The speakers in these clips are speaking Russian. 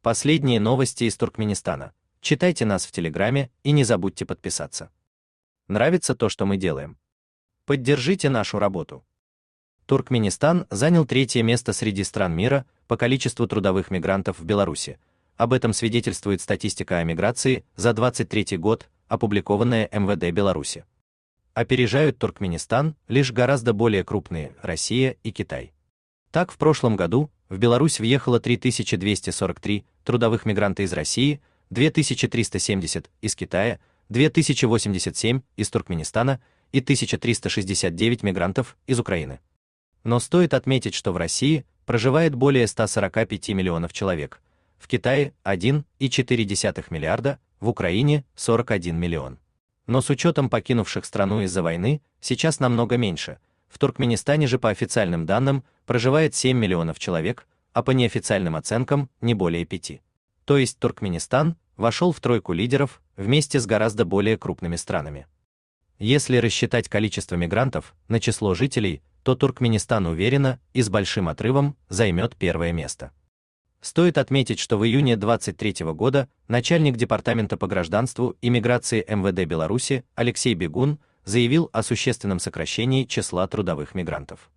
Последние новости из Туркменистана. Читайте нас в Телеграме и не забудьте подписаться. Нравится то, что мы делаем? Поддержите нашу работу. Туркменистан занял 3-е место среди стран мира по количеству трудовых мигрантов в Беларуси. Об этом свидетельствует статистика о миграции за 2023 год, опубликованная МВД Беларуси. Опережают Туркменистан лишь гораздо более крупные Россия и Китай. Так, в прошлом году в Беларусь въехало 3243 трудовых мигранта из России, 2370 из Китая, 2087 из Туркменистана и 1369 мигрантов из Украины. Но стоит отметить, что в России проживает более 145 миллионов человек, в Китае 1,4 миллиарда, в Украине 41 миллион. Но с учетом покинувших страну из-за войны, сейчас намного меньше. В Туркменистане же по официальным данным проживает 7 миллионов человек, а по неофициальным оценкам не более 5. То есть Туркменистан вошел в тройку лидеров вместе с гораздо более крупными странами. Если рассчитать количество мигрантов на число жителей, то Туркменистан уверенно и с большим отрывом займет 1-е место. Стоит отметить, что в июне 2023 года начальник Департамента по гражданству и миграции МВД Беларуси Алексей Бегун заявил о существенном сокращении числа трудовых мигрантов.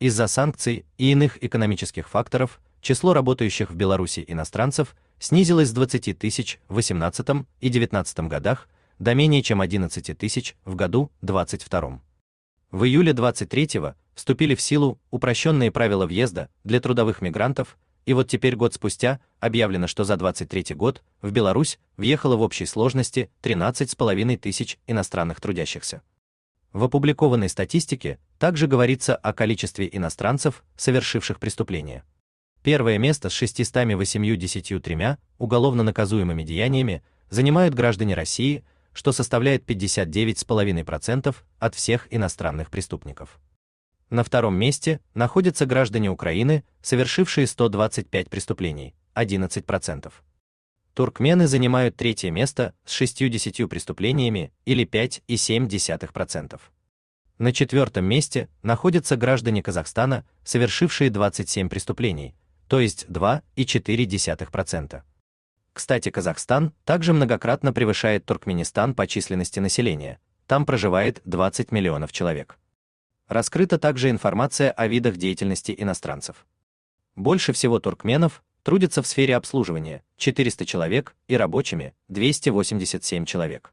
Из-за санкций и иных экономических факторов число работающих в Беларуси иностранцев снизилось с 20 тысяч в 2018 и 2019 годах до менее чем 11 тысяч в году 2022. В июле 2023 вступили в силу упрощенные правила въезда для трудовых мигрантов, и вот теперь год спустя объявлено, что за 2023 год в Беларусь въехало в общей сложности 13,5 тысяч иностранных трудящихся. В опубликованной статистике также говорится о количестве иностранцев, совершивших преступления. 1-е место с 683 уголовно наказуемыми деяниями занимают граждане России, что составляет 59,5% от всех иностранных преступников. На 2-м месте находятся граждане Украины, совершившие 125 преступлений, 11%. Туркмены занимают 3-е место с 60 преступлениями или 5,7%. На 4-м месте находятся граждане Казахстана, совершившие 27 преступлений, то есть 2,4%. Кстати, Казахстан также многократно превышает Туркменистан по численности населения, там проживает 20 миллионов человек. Раскрыта также информация о видах деятельности иностранцев. Больше всего туркменов трудятся в сфере обслуживания – 400 человек и рабочими – 287 человек.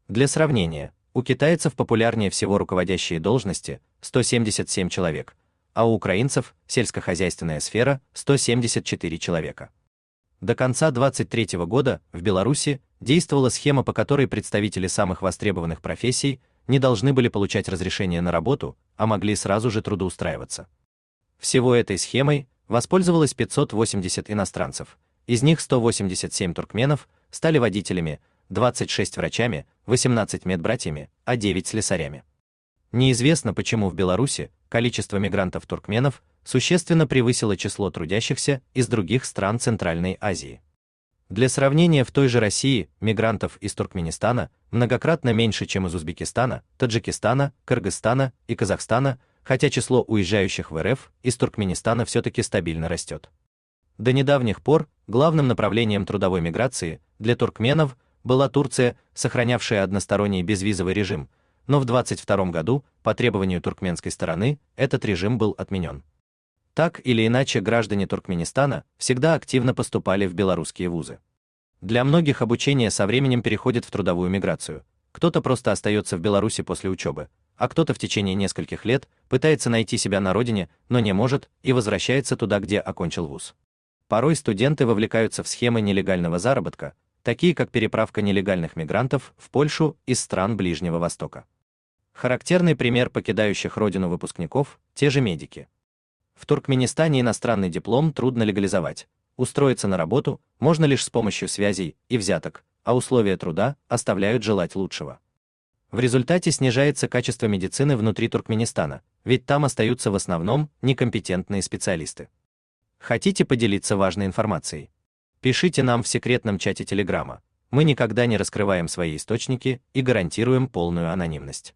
Для сравнения, у китайцев популярнее всего руководящие должности – 177 человек, а у украинцев – сельскохозяйственная сфера – 174 человека. До конца 2023 года в Беларуси действовала схема, по которой представители самых востребованных профессий не должны были получать разрешение на работу, а могли сразу же трудоустраиваться. Всего этой схемой воспользовалось 580 иностранцев, из них 187 туркменов стали водителями, 26 врачами, 18 медбратьями, а 9 слесарями. Неизвестно, почему в Беларуси количество мигрантов-туркменов существенно превысило число трудящихся из других стран Центральной Азии. Для сравнения, в той же России мигрантов из Туркменистана многократно меньше, чем из Узбекистана, Таджикистана, Кыргызстана и Казахстана, хотя число уезжающих в РФ из Туркменистана все-таки стабильно растет. До недавних пор главным направлением трудовой миграции для туркменов была Турция, сохранявшая односторонний безвизовый режим, но в 2022 году по требованию туркменской стороны этот режим был отменен. Так или иначе, граждане Туркменистана всегда активно поступали в белорусские вузы. Для многих обучение со временем переходит в трудовую миграцию. Кто-то просто остается в Беларуси после учебы, а кто-то в течение нескольких лет пытается найти себя на родине, но не может и возвращается туда, где окончил вуз. Порой студенты вовлекаются в схемы нелегального заработка, такие как переправка нелегальных мигрантов в Польшу из стран Ближнего Востока. Характерный пример покидающих родину выпускников – те же медики. В Туркменистане иностранный диплом трудно легализовать. Устроиться на работу можно лишь с помощью связей и взяток, а условия труда оставляют желать лучшего. В результате снижается качество медицины внутри Туркменистана, ведь там остаются в основном некомпетентные специалисты. Хотите поделиться важной информацией? Пишите нам в секретном чате Телеграма. Мы никогда не раскрываем свои источники и гарантируем полную анонимность.